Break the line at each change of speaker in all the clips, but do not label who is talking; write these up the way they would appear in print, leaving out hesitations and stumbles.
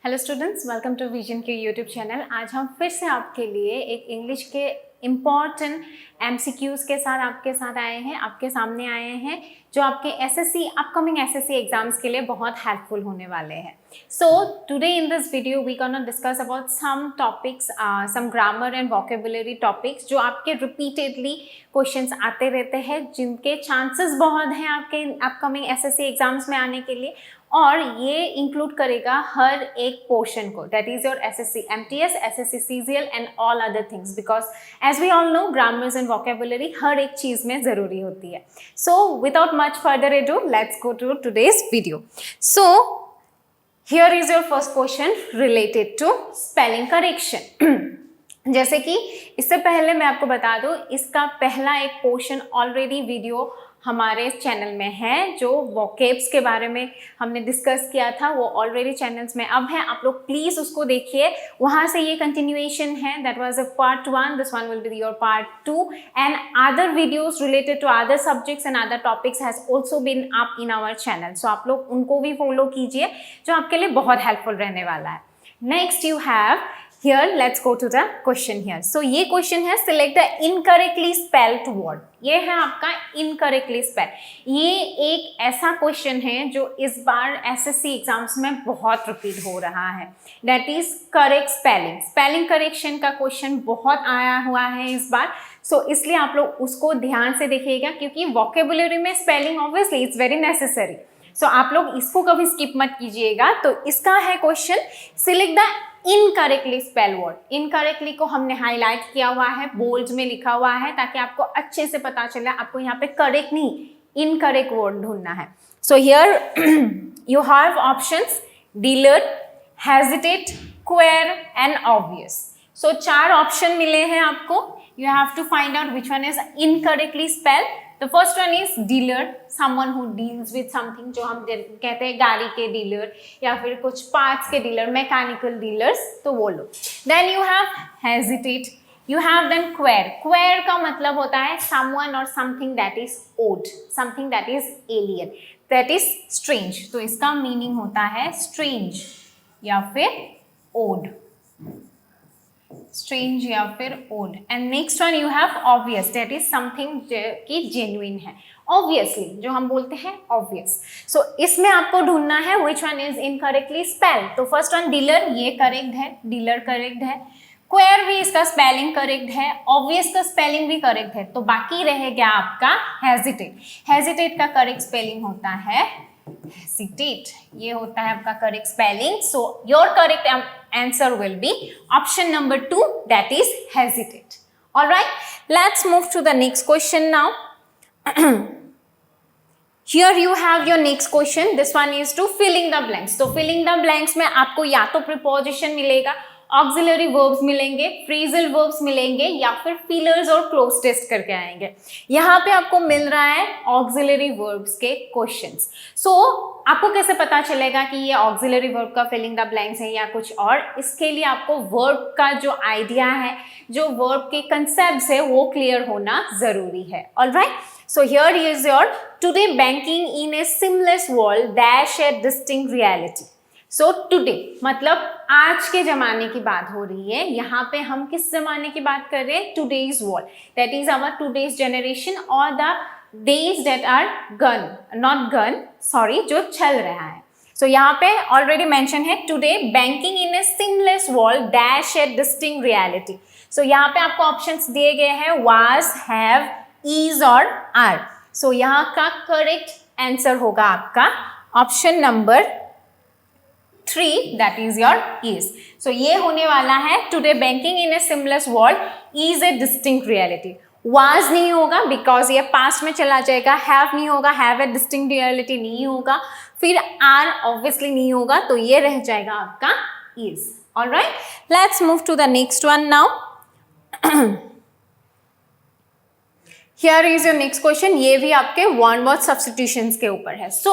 Hello students, welcome to Vision के YouTube channel. आज हम फिर से आपके लिए एक इंग्लिश के इम्पॉर्टेंट एमसीक्यूज़ के साथ आपके सामने आए हैं जो आपके अपकमिंग एसएससी एग्जाम्स के लिए बहुत हेल्पफुल होने वाले हैं। So today in this video we gonna discuss about some topics, some grammar and vocabulary topics जो आपके रिपीटेडली क्वेश्चंस आते रहते हैं, जिनके चांसेस बहुत हैं आपके अपकमिंग एसएससी एग्जाम्स में आने के लिए, और ये इंक्लूड करेगा हर एक पोर्शन को, that is your SSC MTS, SSC CGL and all other things, because as we all know grammars and vocabulary हर एक चीज में जरूरी होती है। So without much further ado, let's go to today's video. So here is your first question related to spelling correction. जैसे कि इससे पहले मैं आपको बता दूं, इसका पहला एक पोर्शन ऑलरेडी वीडियो हमारे चैनल में है, जो वोकेब्स के बारे में हमने डिस्कस किया था, वो ऑलरेडी चैनल्स में अब है। आप लोग प्लीज़ उसको देखिए, वहाँ से ये कंटिन्यूएशन है। That was a part 1, this one will be your part 2 and other videos related to other subjects and other topics has also been up in our channel. So आप लोग उनको भी फॉलो कीजिए, जो आपके लिए बहुत हेल्पफुल रहने वाला है। Next you have here, let's go to the question here. So ये question है select the incorrectly spelled word. ये है आपका incorrectly spelled. ये एक ऐसा question है जो इस बार SSC एग्जाम्स में बहुत रिपीट हो रहा है, that is correct spelling. Spelling correction का question बहुत आया हुआ है इस बार, so इसलिए आप लोग उसको ध्यान से देखिएगा, क्योंकि vocabulary में spelling obviously it's very necessary. So आप लोग इसको कभी skip मत कीजिएगा। तो इसका है question select the incorrectly spell word. Incorrectly को हमने हाईलाइट किया हुआ है, बोल्ड में लिखा हुआ है, ताकि आपको अच्छे से पता चले आपको यहाँ पे करेक्ट नहीं इनकरेक्ट वर्ड ढूंढना है। So here you have options dealer, hesitate, queer and obvious. So 4 option मिले हैं आपको। You have to find out which one is incorrectly spell. The first one is dealer, someone who deals with something, जो हम कहते हैं गाड़ी के dealer या फिर कुछ पार्ट्स के डीलर, मैकेनिकल डीलर्स, तो वो लोग। Then you have hesitate, you have then queer. Queer का मतलब होता है someone or something that is odd, something that is alien, that is strange. तो इसका मीनिंग होता है strange या फिर odd, स्ट्रेंज या फिर odd. And next one you have obvious, that is something की जेन्युइन है, ऑब्वियसली जो हम बोलते हैं ऑब्वियस। सो इसमें आपको ढूंढना है विच वन इज इनकरेक्टली स्पेल। तो फर्स्ट वन डीलर, ये करेक्ट है, डीलर करेक्ट है। क्वेर भी इसका स्पेलिंग करेक्ट है, ऑब्वियस का स्पेलिंग भी करेक्ट है। तो बाकी रह गया आपका हेजिटेट। हेजिटेट का करेक्ट स्पेलिंग होता है hesitate, ये होता है आपका correct spelling. So your correct answer will be option number 2, that is hesitate. All right, let's move to the next question now. Here you have your next question. This one is to filling the blanks. तो filling the blanks में आपको या तो preposition मिलेगा, auxiliary verbs मिलेंगे, phrasal verbs मिलेंगे, या फिर फीलर्स और क्लोज टेस्ट करके आएंगे। यहाँ पे आपको मिल रहा है ऑक्सिलरी वर्ब्स के क्वेश्चंस। सो आपको कैसे पता चलेगा कि ये ऑक्सिलरी वर्ब का फिलिंग द ब्लैंक्स है या कुछ और? इसके लिए आपको वर्ब का जो आइडिया है, जो वर्ब के कंसेप्ट्स है, वो क्लियर होना जरूरी है। Alright, so here is your today banking in a seamless world dash a distinct reality. So today मतलब आज के जमाने की बात हो रही है। यहाँ पे हम किस जमाने की बात कर रहे हैं? Today's world, that is our today's generation और the days that are gone, not gone, sorry, जो चल रहा है। सो यहाँ पे ऑलरेडी मेंशन है today banking in a seamless world dash a distinct reality. So यहाँ पे आपको ऑप्शंस दिए गए हैं वाज, हैव, इज और आर। सो यहाँ का करेक्ट आंसर होगा आपका option number 3, that is your is. So ये होने वाला है today banking in a seamless world is a distinct reality. Was नहीं होगा बिकॉज ये पास्ट में चला जाएगा, हैव नहीं होगा, हैव ए डिस्टिंक्ट रियलिटी नहीं होगा, फिर आर ऑब्वियसली नहीं होगा, तो ये रह जाएगा आपका is. Alright, let's move to the next one now. Here is your next question. ये भी आपके वन वर्ड सब्स्टिट्यूशंस के ऊपर है। सो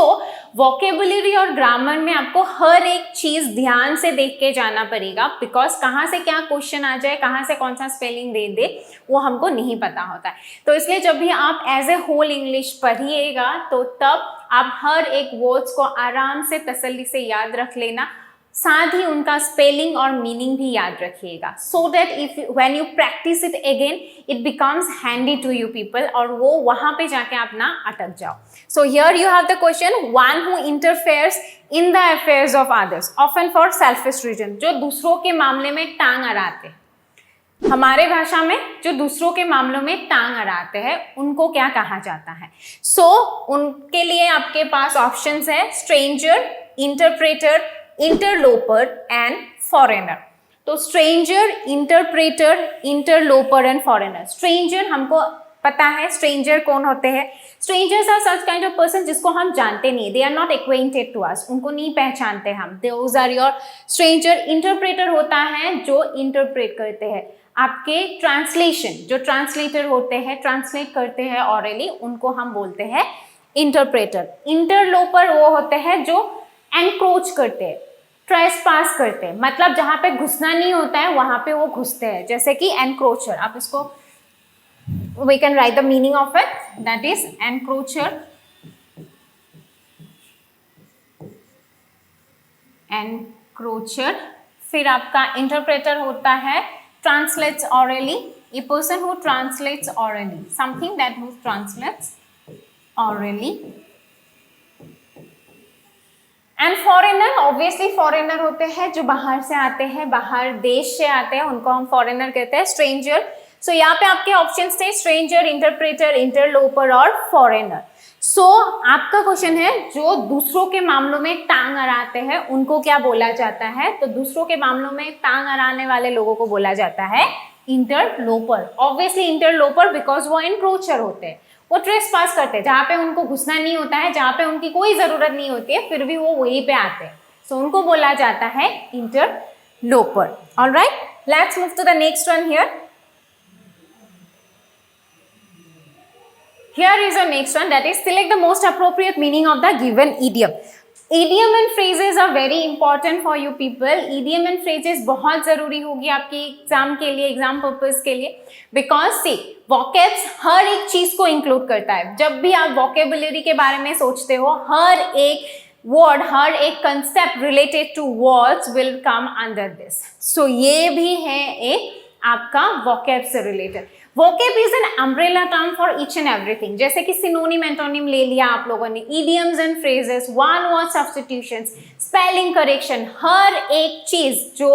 वोकेबुलरी और ग्रामर में आपको हर एक चीज ध्यान से देख के जाना पड़ेगा, बिकॉज कहाँ से क्या क्वेश्चन आ जाए, कहाँ से कौन सा स्पेलिंग दे दे, वो हमको नहीं पता होता है। तो इसलिए जब भी आप एज ए होल इंग्लिश पढ़िएगा, तो तब आप हर एक वर्ड्स को आराम से तसल्ली से याद रख लेना, साथ ही उनका स्पेलिंग और मीनिंग भी याद रखिएगा, so that if when you practice it again it becomes handy to you people, और वो वहां पे जाके आप ना अटक जाओ. So here you have the question, one who interferes in the affairs of others often for selfish reason, जो दूसरों के मामले में टांग अड़ाते हैं. हमारे भाषा में जो दूसरों के मामलों में टांग अड़ाते हैं उनको क्या कहा जाता है? सो उनके लिए आपके पास ऑप्शंस है stranger, interpreter, interloper and foreigner. तो stranger, interpreter, interloper and foreigner. Stranger हमको पता है स्ट्रेंजर कौन होते हैं. Strangers are such kind of person जिसको हम जानते नहीं, they are not acquainted to us, उनको नहीं पहचानते हम, those are your stranger. Interpreter होता है जो इंटरप्रेट करते हैं आपके ट्रांसलेशन, जो ट्रांसलेटर होते हैं, ट्रांसलेट करते हैं ऑरली, उनको हम बोलते हैं इंटरप्रेटर. इंटरलोपर वो होते हैं जो एनक्रोच करते हैं, ट्रेसपास करते हैं, मतलब जहाँ पे घुसना नहीं होता है वहाँ पे वो घुसते हैं, जैसे कि एनक्रोचर. आप इसको we can write the meaning of it, that is encroacher. Encroacher. फिर आपका इंटरप्रेटर होता है translates orally, a person who translates orally, something that who translates orally. And foreigner, obviously foreigner होते हैं जो बाहर से आते हैं, बाहर देश से आते हैं, उनको हम फॉरेनर कहते हैं. स्ट्रेंजर, सो यहाँ पे आपके ऑप्शंस थे स्ट्रेंजर, इंटरप्रेटर, इंटरलोपर और फॉरेनर. सो आपका क्वेश्चन है जो दूसरों के मामलों में टांग अड़ाते हैं उनको क्या बोला जाता है? तो दूसरों के मामलों में टांग अड़ाने वाले लोगों को बोला जाता है इंटरलोपर. ऑब्वियसली इंटरलोपर बिकॉज वो एनक्रोचर होते हैं, वो ट्रेसपास करते हैं, जहाँ पे उनको घुसना नहीं होता है, जहाँ पे उनकी कोई ज़रूरत नहीं होती है, फिर भी वो वहीं पे आते हैं. सो उनको बोला जाता है interloper. Alright, let's move to the next one here. Here is your next one, that is select the most appropriate meaning of the given idiom. Idiom and phrases are very important for you people. Idiom and phrases बहुत ज़रूरी होगी आपकी exam के लिए, exam purpose के लिए, because see vocabs हर एक चीज़ को इंक्लूड करता है. जब भी आप vocabulary के बारे में सोचते हो, हर एक वर्ड, हर एक concept related to words will come under this. So ये भी है एक आपका vocab से रिलेटेड. vocab is an umbrella term for each and everything. जैसे कि सिनोनिम एंटोनिम ले लिया आप लोगों ने, idioms and phrases, one word substitutions, spelling correction, हर एक चीज जो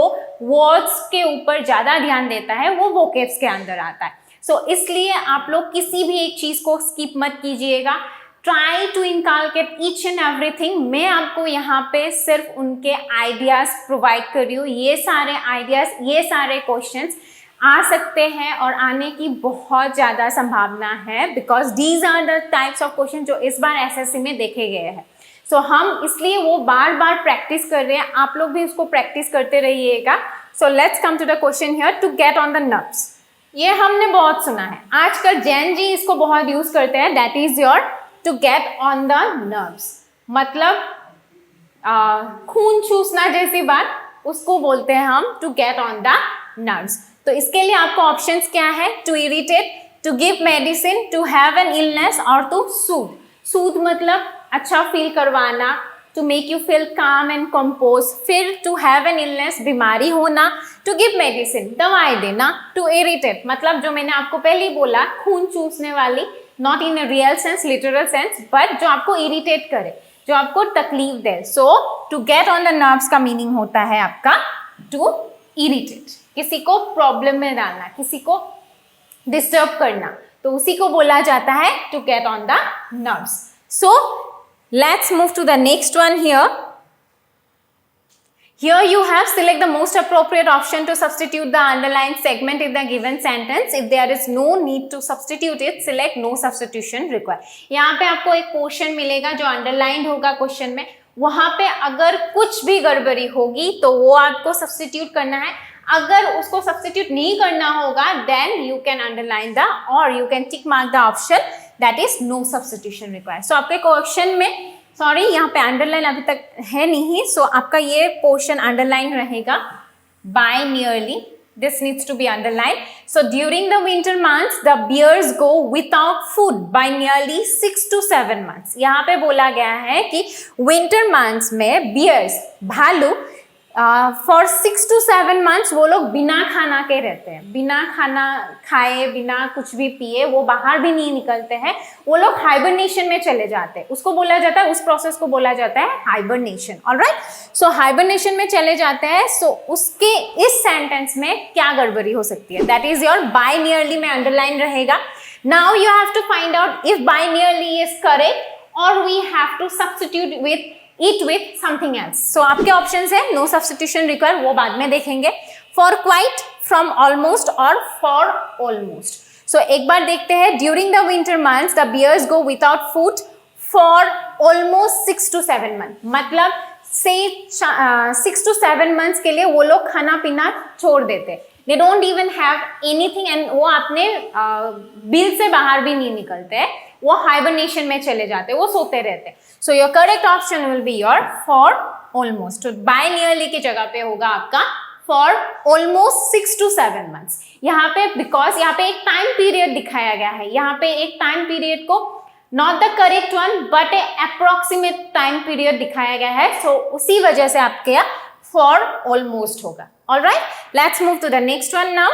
words के ऊपर ज्यादा ध्यान देता है वो vocabs के अंदर आता है. सो इसलिए आप लोग किसी भी एक चीज को स्किप मत कीजिएगा. Try to inculcate each and everything. मैं आपको यहाँ पे सिर्फ उनके आइडियाज प्रोवाइड कर रही हूँ. ये सारे आइडियाज, ये सारे क्वेश्चंस आ सकते हैं और आने की बहुत ज़्यादा संभावना है, because these are the types of question जो इस बार एसएससी में देखे गए हैं. सो हम इसलिए वो बार बार प्रैक्टिस कर रहे हैं, आप लोग भी उसको प्रैक्टिस करते रहिएगा. So let's come to the question here, to get on the nerves. ये हमने बहुत सुना है, आजकल जैन जी इसको बहुत यूज करते हैं. That is your to get on the nerves, मतलब खून चूसना जैसी बात, उसको बोलते हैं हम to get on the nerves. तो इसके लिए आपको ऑप्शंस क्या है? To irritate, to give medicine, to have an illness और टू सूद. सूद मतलब अच्छा फील करवाना, to make you feel calm and compose. फिर टू हैव एन इलनेस, बीमारी होना. टू गिव मेडिसिन, दवाई देना. टू इरिटेट मतलब जो मैंने आपको पहले ही बोला, खून चूसने वाली, not in real sense, literal sense, but जो आपको इरिटेट करे, जो आपको तकलीफ दे. So to get on the nerves का मीनिंग होता है आपका टू इरिटेट, किसी को प्रॉब्लम में डालना, किसी को डिस्टर्ब करना, तो उसी को बोला जाता है to get on the nerves. So let's move to the next one here. Here you have select the most appropriate option to substitute the underlined segment in the given sentence. If there is no need to substitute it, select no substitution required. यहाँ पे आपको एक portion मिलेगा जो underlined होगा question में. वहाँ पे अगर कुछ भी गड़बड़ी होगी तो वो आपको सब्सटीट्यूट करना है. अगर उसको सब्सटीट्यूट नहीं करना होगा then you can underline the or you can tick mark the option that is no substitution required. So आपके क्वेश्चन में सॉरी यहाँ पे अंडरलाइन अभी तक है नहीं, सो आपका ये पोर्शन अंडरलाइन रहेगा. By nearly, this needs to be underline. So during the winter months the bears go without food by nearly 6 to 7 months. यहाँ पे बोला गया है कि विंटर मंथ्स में बियर्स, भालू फॉर 6 to 7 months वो लोग बिना खाना के रहते हैं, बिना खाना खाए, बिना कुछ भी पिए, वो बाहर भी नहीं निकलते हैं, वो लोग हाइबरनेशन में चले जाते हैं। उसको बोला जाता है, उस प्रोसेस को बोला जाता है हाइबरनेशन। ऑलराइट, सो हाइबरनेशन में चले जाते हैं। सो उसके इस सेंटेंस में क्या गड़बड़ी हो सकती है? That is your by nearly में अंडरलाइन रहेगा। Now you have to find out if by nearly is correct और we have to substitute with eat with something else. So आपके options है no substitution required, वो बाद में देखेंगे। For quite, from almost और for almost. So एक बार देखते हैं, during the winter months the bears go without food for almost 6 to 7 months. मतलब से 6 to 7 months के लिए वो लोग खाना पीना छोड़ देते, they don't even have anything, and वो अपने बिल से बाहर भी नहीं निकलते, वो हाइबरनेशन में चले जाते, वो सोते रहते। So your correct option will be your for almost. तो बाय नियरली की जगह पे होगा आपका फॉर ऑलमोस्ट 6 to 7 months। यहाँ पे बिकॉज यहाँ पे एक टाइम पीरियड दिखाया गया है, यहाँ पे एक टाइम पीरियड को not the correct one but a approximate time period दिखाया गया है, सो उसी वजह से आपके फॉर ऑलमोस्ट होगा। Alright, let's move to the next one now.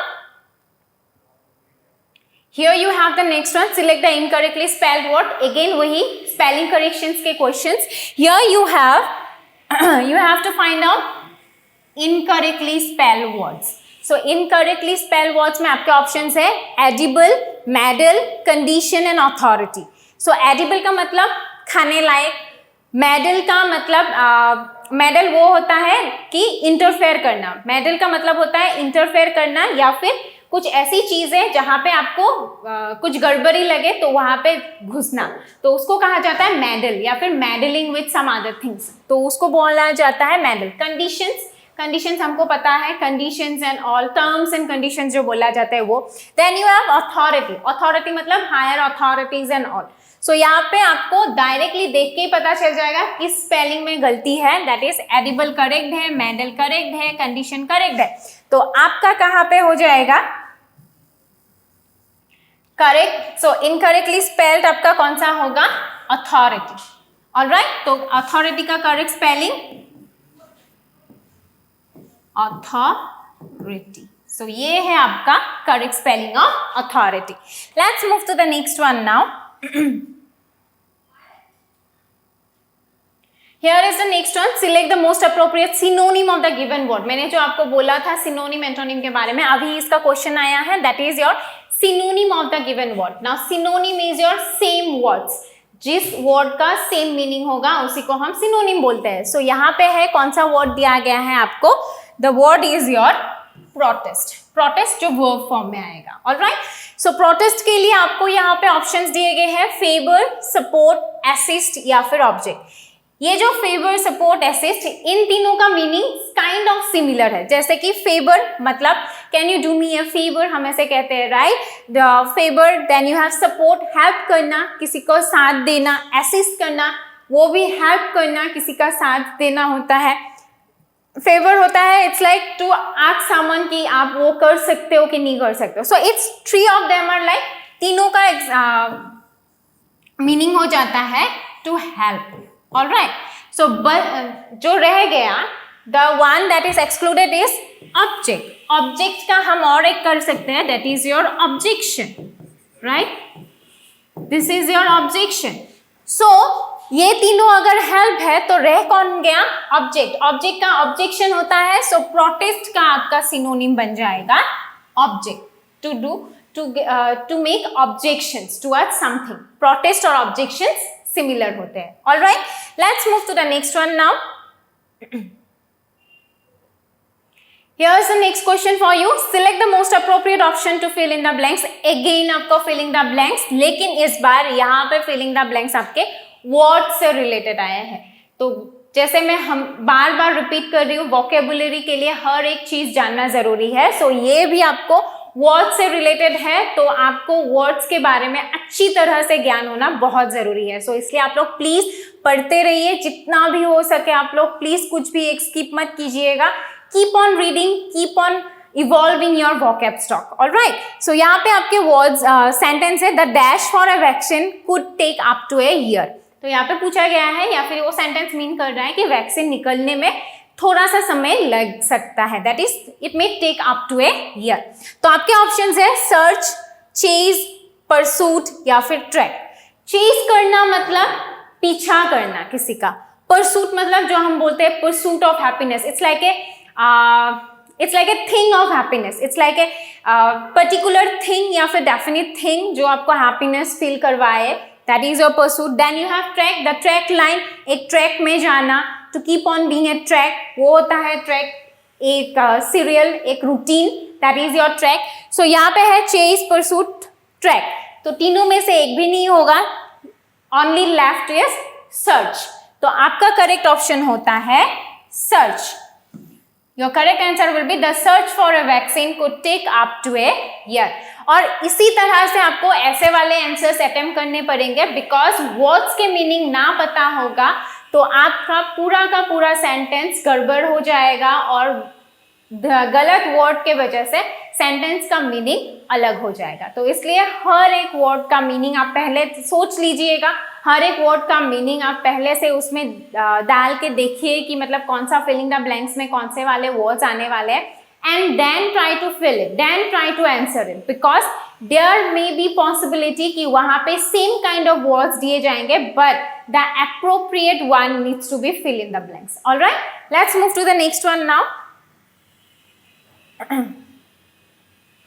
Here you have the next one. Select the incorrectly spelled word. Again वही spelling corrections के questions. Here you have to find out incorrectly spelled words. So incorrectly spelled words में आपके options है edible, medal, condition and authority. So edible का मतलब खाने लायक, medal का मतलब medal वो होता है कि interfere करना, medal का मतलब होता है interfere करना या फिर कुछ ऐसी चीज है जहां पे आपको कुछ गड़बड़ी लगे तो वहां पे घुसना, तो उसको कहा जाता है मेडल या फिर meddling with some other things, तो उसको बोला जाता है मेडल। कंडीशंस हमको पता है, conditions and all, terms and conditions जो बोला जाता है वो। देन यू हैव अथॉरिटी मतलब हायर अथॉरिटीज एंड ऑल। सो यहाँ पे आपको डायरेक्टली देख के ही पता चल जाएगा किस स्पेलिंग में गलती है। दैट इज एडिबल करेक्ट है, मेडल करेक्ट है, कंडीशन करेक्ट है, तो आपका कहाँ पे हो जाएगा करेक्ट। सो इनकरेक्टली स्पेल्ड आपका कौन सा होगा? अथॉरिटी। ऑलराइट, तो अथॉरिटी का करेक्ट स्पेलिंग अथॉरिटी। सो ये है आपका correct spelling of authority. Let's move to the next one now. Here is the next one. Select the most appropriate synonym of the given word. मैंने जो आपको बोला था synonym antonym के बारे में, अभी इसका क्वेश्चन आया है। That is your synonym of the given word. Now synonym is your same words. जिस वर्ड का सेम मीनिंग होगा उसी को हम सिनोनिम बोलते हैं। सो यहाँ पे है कौन सा वर्ड दिया गया है आपको? The word is your protest जो वर्ब फॉर्म में आएगा। ऑलराइट, सो प्रोटेस्ट के लिए आपको यहाँ पे ऑप्शंस दिए गए हैं फेवर, सपोर्ट, असिस्ट या फिर ऑब्जेक्ट। ये जो फेवर, सपोर्ट, असिस्ट, इन तीनों का मीनिंग काइंड ऑफ सिमिलर है। जैसे कि फेवर मतलब can you do me a favour, हम ऐसे कहते हैं, right, the favour. Then you have support, help करना, किसी को साथ देना। असिस्ट करना, वो भी हेल्प करना, किसी का साथ देना होता है। फेवर होता है it's like to ask someone कि आप वो कर सकते हो कि नहीं कर सकते हो। So it's three of them are like, तीनों का मीनिंग हो जाता है टू हेल्प। ऑलराइट, सो जो रह गया the one that is excluded is object. Object का हम और एक कर सकते हैं, that is your objection, right, this is your objection. So ये तीनों अगर हेल्प है तो रह कौन गया? ऑब्जेक्ट। ऑब्जेक्ट का ऑब्जेक्शन होता है, सो प्रोटेस्ट का आपका सिनोनिम बन जाएगा object. To make objections towards something, protest और ऑब्जेक्शंस सिमिलर होते हैं। Alright, let's move to the next one now. Here is the next question for you. Select the most appropriate option to fill in the blanks. Again आपको filling the blanks, लेकिन इस बार यहाँ पे filling the blanks आपके word से related आए हैं। तो जैसे मैं हम बार बार रिपीट कर रही हूँ, वोकेबुलरी के लिए हर एक चीज जानना जरूरी है। सो ये भी आपको वर्ड से रिलेटेड है, तो आपको वर्ड्स के बारे में अच्छी तरह से ज्ञान होना बहुत जरूरी है। सो इसलिए आप लोग प्लीज पढ़ते रहिए, जितना भी हो सके आप लोग प्लीज कुछ भी एक स्किप मत कीजिएगा। Keep on reading, keep on evolving your vocab stock. Alright, so यहाँ पे आपके वर्ड्स सेंटेंस है, the dash for a vaccine could take up to a year. तो यहाँ पे पूछा गया है या फिर वो सेंटेंस मीन कर रहा है कि वैक्सीन निकलने में थोड़ा सा समय लग सकता है, that is it may take up to a year. तो आपके ऑप्शंस है सर्च, चेज, परसूट या फिर ट्रैक। चेज करना मतलब पीछा करना किसी का, परसूट मतलब जो हम बोलते हैं pursuit of happiness, it's like a thing of happiness, it's like a particular thing या फिर डेफिनेट थिंग जो आपको हैप्पीनेस फील करवाए, that is your pursuit. Then you have track, the track line, एक ट्रैक में जाना, to keep on being a track, वो होता है ट्रैक, एक सीरियल, एक routine, that is your track. So यहाँ पे है चेज, परसूट, ट्रैक, तो तीनों में से एक भी नहीं होगा, ओनली लेफ्ट इज सर्च। तो आपका करेक्ट ऑप्शन होता है search. Your correct answer will be the search for a vaccine could take up to a year. और इसी तरह से आपको ऐसे वाले आंसर्स अटेम्प्ट करने पड़ेंगे, बिकॉज वर्ड्स के मीनिंग ना पता होगा तो आपका पूरा का पूरा सेंटेंस गड़बड़ हो जाएगा और गलत वर्ड के वजह से सेंटेंस का मीनिंग अलग हो जाएगा। तो इसलिए हर एक वर्ड का मीनिंग आप पहले सोच लीजिएगा, हर एक वर्ड का मीनिंग आप पहले से उसमें डाल के देखिए कि मतलब कौन सा फिलिंग द ब्लैंक्स में कौन से वाले वर्ड्स आने वाले हैं, and then try to fill it, then try to answer it, because there may be possibility कि वहां पे सेम काइंड ऑफ वर्ड्स दिए जाएंगे, but the appropriate one needs to be fill in the blanks. All right, let's move to the next one now.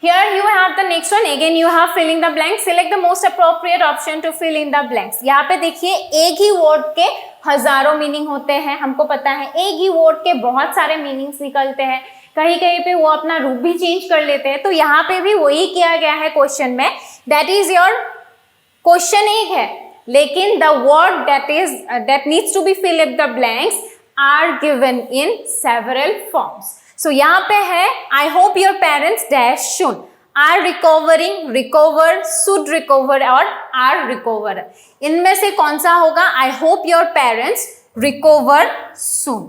Here you have the next one, again you have fill in the blanks, select the most appropriate option to fill in the blanks. यहाँ पे देखिए एक ही word के हजारों meaning होते हैं, हमको पता है, एक ही वर्ड के बहुत सारे मीनिंग्स निकलते हैं, कहीं कहीं पे वो अपना रूप भी चेंज कर लेते हैं। तो यहाँ पे भी वही किया गया है क्वेश्चन में, दैट इज योर क्वेश्चन एक है, लेकिन the word that needs to be fill up the blanks are given in several forms. So यहाँ पे है I hope your parents dash soon, are recovering, recover, should recover और are recover। इनमें से कौन सा होगा? I hope your parents recover soon,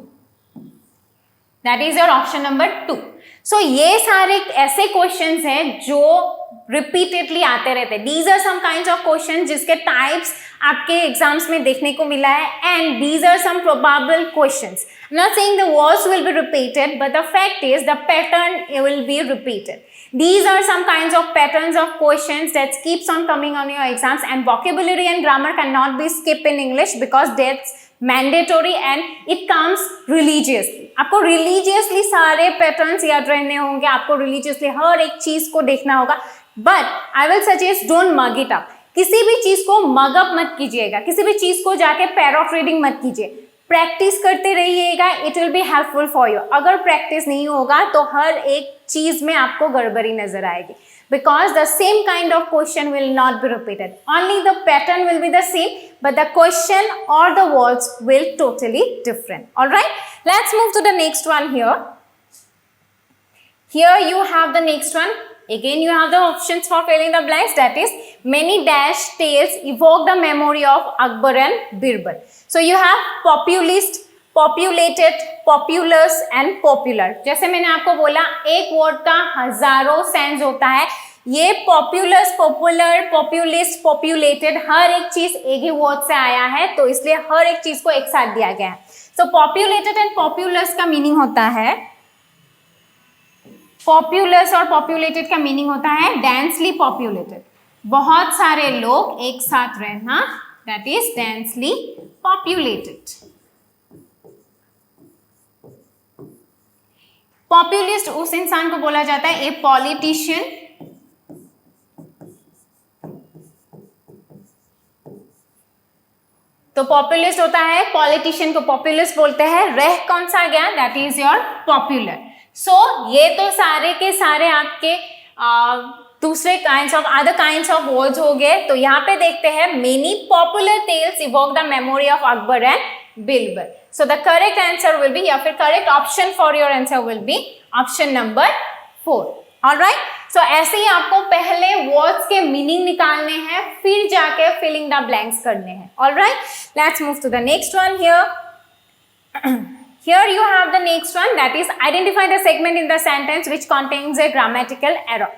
that is your option number 2. So ये सारे ऐसे क्वेश्चंस हैं जो रिपीटेडली आते रहते हैं। These are some kinds of question जिसके टाइप्स आपके एग्जाम्स में देखने को मिला है, and these are some probable questions. Not saying the words will be repeated, but the fact is the pattern will be repeated. These are some kinds of patterns of questions that keeps on coming on your exams, and vocabulary and grammar cannot be skipped in English because that's mandatory and it comes religiously. आपको religiously सारे patterns याद रहने होंगे, आपको religiously हर एक चीज को देखना होगा, but I will suggest don't mug it up. किसी भी चीज को मग अप मत कीजिएगा, किसी भी चीज को जाके पैरॉट रीडिंग मत कीजिए, प्रैक्टिस करते रहिएगा, it will be helpful for you. अगर प्रैक्टिस नहीं होगा तो हर एक चीज में आपको गड़बड़ी नजर आएगी, because the same kind of question will not be repeated, only the pattern will be the same, but the question or the words will totally different. All right, let's move to the next one here. Here you have the next one. Again you have the options for filling the blanks, that is many dash tales evoke the memory of Akbar and Birbal. So you have populist, populated, populous and popular. जैसे मैंने आपको बोला एक word का हजारों sense होता है, ये पॉपुलस, पॉपुलर, पॉपुलिस्ट, पॉपुलेटेड हर एक चीज एक ही वर्ड से आया है, तो इसलिए हर एक चीज को एक साथ दिया गया है। सो पॉपुलेटेड एंड पॉपुलस का मीनिंग होता है, पॉपुलस और पॉपुलेटेड का मीनिंग होता है डेंसली पॉपुलेटेड, बहुत सारे लोग एक साथ रहना, that is densely populated. Populist उस इंसान को बोला जाता है ए पॉलिटिशियन, तो पॉपुलिस्ट होता है, पॉलिटिशियन को पॉपुलिस्ट बोलते हैं। रह कौन सा गया? That is your popular. So ये तो सारे के सारे आपके दूसरे kinds of other kinds of words हो गए। तो यहाँ पे देखते हैं many popular tales evoke the memory of Akbar and Birbal. So the correct answer will be, या फिर correct option for your answer will be option number 4। Alright, so ऐसे ही आपको पहले वर्ड्स के मीनिंग निकालने हैं, फिर जाके फिलिंग द ब्लैंक्स करने हैं। Alright, let's move to the next one here. Here you have the next one, that is identify the segment in the sentence which contains a grammatical error.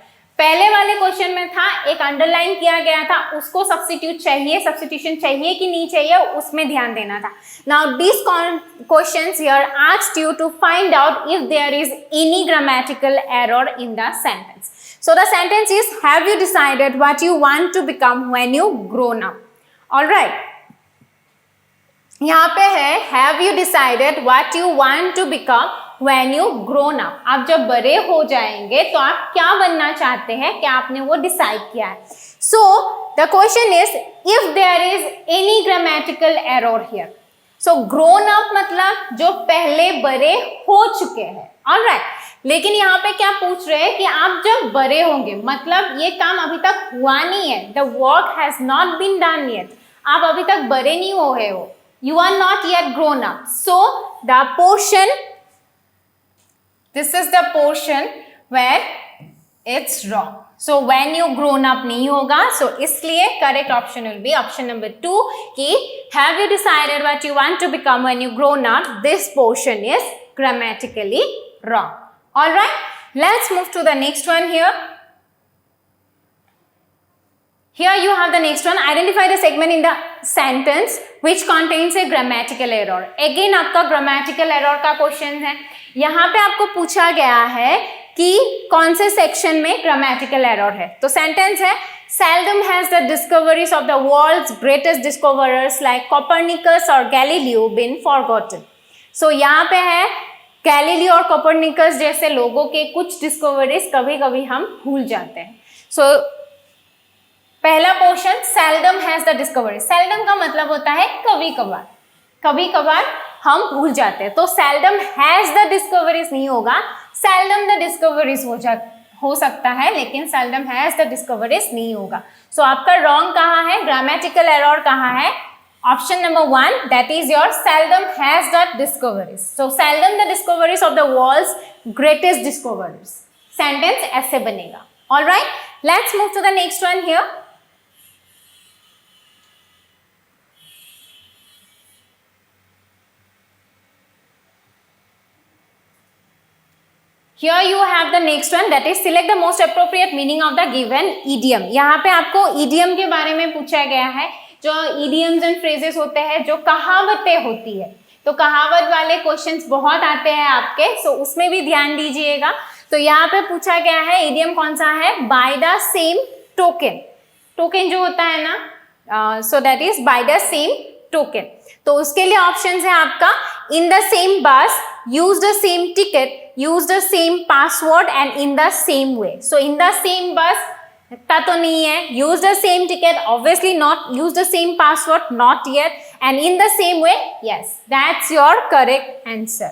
पहले वाले question में था एक underline किया गया था, उसको सब्स्टिट्यूशन चाहिए कि नहीं चाहिए उसमें ध्यान देना था. Now this questions here asked you to find out if there is any grammatical error in the sentence. So the sentence is, have you decided what you want to become when you grown up? All right. यहाँ पे है have you decided what you want to become when you grown up? आप जब बड़े हो जाएंगे तो आप क्या बनना चाहते हैं, क्या आपने वो डिसाइड किया है. So the question is if there is any grammatical error here. So grown up मतलब जो पहले बड़े हो चुके हैं. All right. लेकिन यहाँ पे क्या पूछ रहे हैं कि आप जब बड़े होंगे, मतलब ये काम अभी तक हुआ नहीं है. The work has not been done yet. आप अभी तक बड़े नहीं हुए हो. You are not yet grown up. So the portion, this is the portion where it's wrong. So when you grown up नहीं होगा. So इसलिए correct option will be option number 2 कि have you decided what you want to become when you grown up? This portion is grammatically wrong. All right. Let's move to the next one here. Here you have the next one. Identify the segment in the sentence which contains a grammatical error. Again आपका grammatical error का question है. यहाँ पे आपको पूछा गया है कि कौन से सेक्शन में grammatical error है. तो सेंटेंस है seldom has the discoveries of the world's greatest discoverers like Copernicus or Galileo been forgotten. So यहाँ पे है गैलीलियो और कोपरनिकस जैसे लोगों के कुछ डिस्कवरीज कभी कभी हम भूल जाते हैं. सो पहला portion seldom has the discovery. Seldom का मतलब होता है कभी कभार, कभी कभार हम भूल जाते हैं. तो सेल्डम हैज द डिस्कवरीज नहीं होगा, सेल्डम द डिस्कवरीज हो सकता है, लेकिन सेल्डम हैज द डिस्कवरीज नहीं होगा. सो आपका रॉन्ग कहाँ है, ग्रामेटिकल एरर कहाँ है? Option number 1, that is your seldom has the discoveries. So seldom the discoveries of the world's greatest discoverers. Sentence ऐसे बनेगा. All right. Let's move to the next one here. Here you have the next one, that is select the most appropriate meaning of the given idiom. यहाँ पे आपको idiom के बारे में पूछा गया है. जो idioms and phrases होते हैं, जो कहावतें होती है, तो कहावत वाले क्वेश्चंस बहुत आते हैं आपके. सो उसमें भी ध्यान दीजिएगा. तो यहाँ पे पूछा गया है idiom कौन सा है? by the same token. Token जो होता है ना, so that is by the same token. तो उसके लिए ऑप्शंस है आपका in the same bus, use the same ticket, use the same password and in the same way. So in the same bus का तो नहीं है, use the same ticket obviously not, use the same password not yet, and in the same way, yes, that's your correct answer.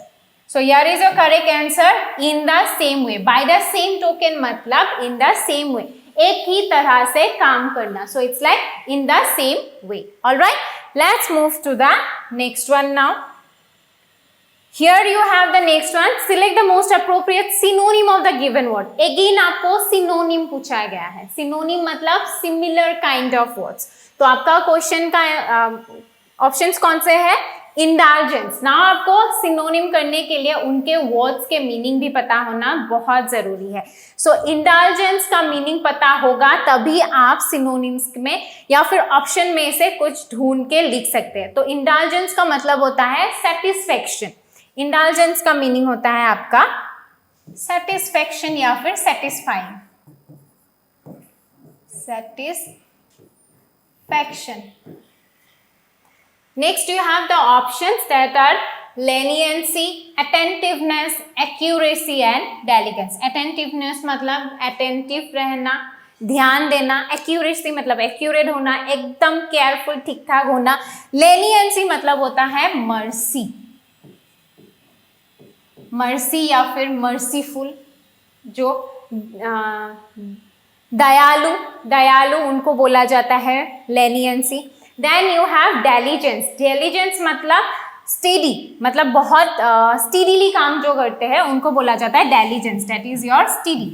So here is your correct answer, in the same way. By the same token मतलब in the same way, एक ही तरह से काम करना. So it's like in the same way. All right, let's move to the next one now. Here you have the next one. Select the most appropriate synonym of the given word. Again आपको synonym पूछा गया है. Synonym मतलब similar kind of words. तो आपका question का options कौन से है? Indulgence. Now आपको synonym करने के लिए उनके words के मीनिंग भी पता होना बहुत जरूरी है. So indulgence का मीनिंग पता होगा तभी आप synonyms में या फिर ऑप्शन में से कुछ ढूंढ के लिख सकते हैं. तो indulgence का मतलब होता है satisfaction. इंडल्जेंस का मीनिंग होता है आपका सेटिस्फैक्शन या फिर satisfying. Satisfaction. Next you have the options that are leniency, attentiveness, accuracy and diligence. Attentiveness मतलब अटेंटिव रहना, ध्यान देना. एक्यूरेसी मतलब एक्यूरेट होना, एकदम केयरफुल, ठीक ठाक होना. लेनियंसी मतलब होता है मर्सी, मर्सी या फिर मर्सीफुल, जो दयालु उनको बोला जाता है leniency. Then you have diligence. Diligence मतलब स्टेडी, मतलब बहुत स्टेडीली काम जो करते हैं उनको बोला जाता है diligence. That is your steady.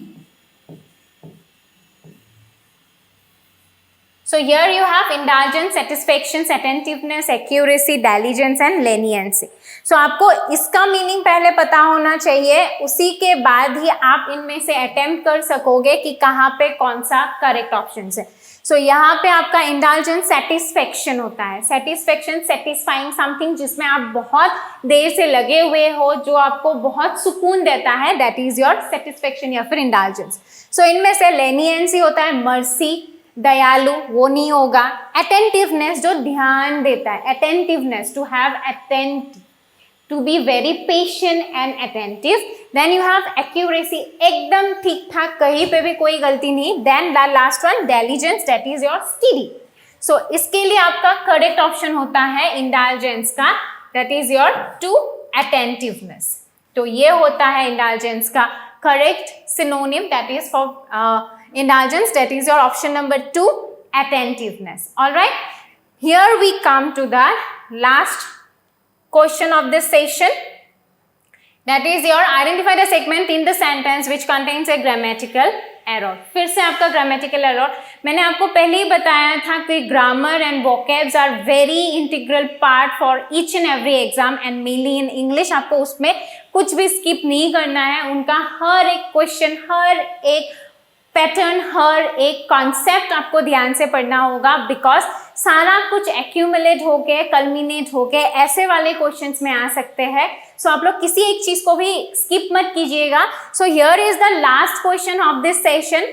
So here you have indulgence, satisfaction, attentiveness, accuracy, diligence and leniency. So आपको इसका मीनिंग पहले पता होना चाहिए, उसी के बाद ही आप इनमें से अटेम्प्ट कर सकोगे कि कहाँ पे कौन सा करेक्ट ऑप्शन है. सो यहाँ पे आपका इंडल्जेंस सेटिस्फेक्शन होता है. सेटिस्फेक्शन, सेटिस्फाइंग समथिंग जिसमें आप बहुत देर से लगे हुए हो, जो आपको बहुत सुकून देता है, दैट इज योर सेटिस्फेक्शन या फिर इंडल्जेंस. सो इनमें से लेनियंसी होता है मर्सी, दयालु, वो नहीं होगा. अटेंटिवनेस जो ध्यान देता है, attentiveness, to have attent, to be very patient and attentive. Then you have accuracy, एकदम ठीक ठाक, कहीं पे भी कोई गलती नहीं. Then the last one diligence, that is your study. So इसके लिए आपका करेक्ट ऑप्शन होता है इंडल्जेंस का, that is your to attentiveness. तो ये होता है इंडल्जेंस का correct synonym, that is for indulgence, that is your option number 2, attentiveness. All right, here we come to the last question of this session, that is your identify the segment in the sentence which contains a grammatical error. फिर से आपका grammatical error, मैंने आपको पहले ही बताया था कि grammar and vocabs are very integral part for each and every exam and mainly in English. आपको उसमें कुछ भी skip नहीं करना है, उनका हर एक question, हर एक पैटर्न, हर एक कॉन्सेप्ट आपको ध्यान से पढ़ना होगा, बिकॉज सारा कुछ एक्यूमुलेट होके, कल्मिनेट होके ऐसे वाले क्वेश्चंस में आ सकते हैं. सो आप लोग किसी एक चीज को भी स्किप मत कीजिएगा. सो here is the last question of this session.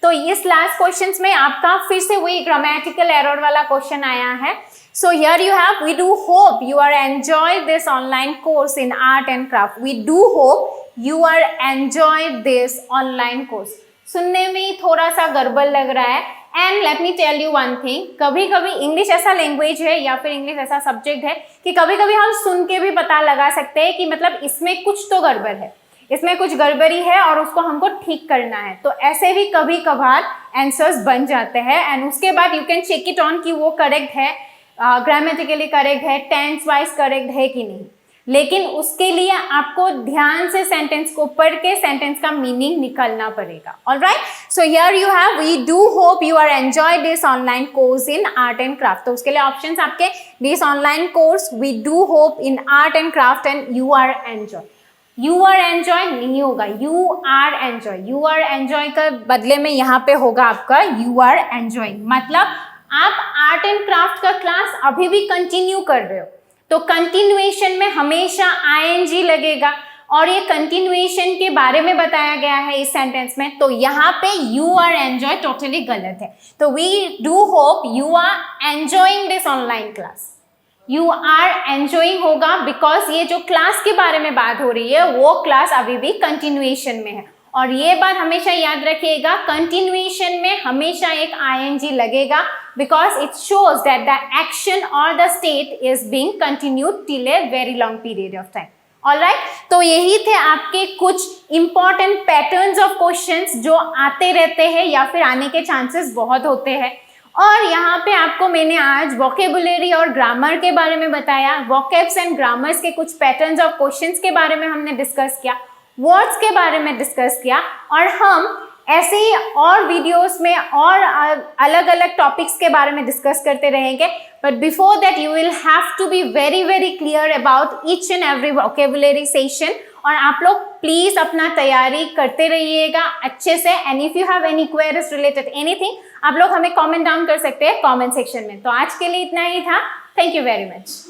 तो इस लास्ट क्वेश्चंस में आपका फिर से वही ग्रामेटिकल एरर वाला क्वेश्चन आया है. So here you have, we do hope you are enjoy this online course in art and craft. We do hope you are enjoy this online course. सुनने में ही थोड़ा सा गड़बड़ लग रहा है. And let me tell you one thing, कभी कभी इंग्लिश ऐसा लैंग्वेज है या फिर इंग्लिश ऐसा सब्जेक्ट है कि कभी कभी हम सुन के भी पता लगा सकते हैं कि मतलब इसमें कुछ तो गड़बड़ है, इसमें कुछ गड़बड़ी है और उसको हमको ठीक करना है. तो ऐसे भी कभी कभार आंसर्स बन जाते हैं एंड उसके बाद you can check it on कि वो करेक्ट है, ग्रामेटिकली करेक्ट है, टेंस वाइज करेक्ट है कि नहीं. लेकिन उसके लिए आपको ध्यान से सेंटेंस को पढ़ के सेंटेंस का मीनिंग निकालना पड़ेगा. Alright, so here you have, we do hope you are enjoy this online course in art and craft. तो उसके लिए ऑप्शंस आपके this online course, we do hope in art and craft and you are enjoy. You are enjoy नहीं होगा, you are enjoy. You are enjoy का बदले में यहाँ पे होगा आपका यू आर एंजॉइंग. मतलब आप आर्ट एंड क्राफ्ट का क्लास अभी भी कंटिन्यू कर रहे हो, तो कंटिन्यूएशन में हमेशा आईएनजी लगेगा और ये कंटिन्यूएशन के बारे में बताया गया है इस सेंटेंस में. तो यहाँ पे यू आर एंजॉय टोटली गलत है. तो we do hope you are enjoying this online class. You are enjoying होगा बिकॉज ये जो क्लास के बारे में बात हो रही है वो क्लास अभी भी कंटिन्यूएशन में है. और ये बात हमेशा याद रखिएगा, कंटिन्यूएशन में हमेशा एक आईएनजी लगेगा because it shows that the action or the state is being continued till a very long period of time. Alright, तो यही थे आपके कुछ important patterns of questions जो आते रहते हैं या फिर आने के chances बहुत होते हैं. और यहाँ पे आपको मैंने आज vocabulary और grammar के बारे में बताया, vocabs and grammars के कुछ patterns of questions के बारे में हमने डिस्कस किया, वर्ड्स के बारे में डिस्कस किया, और हम ऐसे ही और वीडियोस में और अलग अलग टॉपिक्स के बारे में डिस्कस करते रहेंगे. But before that you will have to be very very clear about each and every vocabulary session. और आप लोग प्लीज अपना तैयारी करते रहिएगा अच्छे से. And if you have any queries related anything, आप लोग हमें कमेंट डाउन कर सकते हैं कमेंट सेक्शन में. तो आज के लिए इतना ही था. Thank you very much.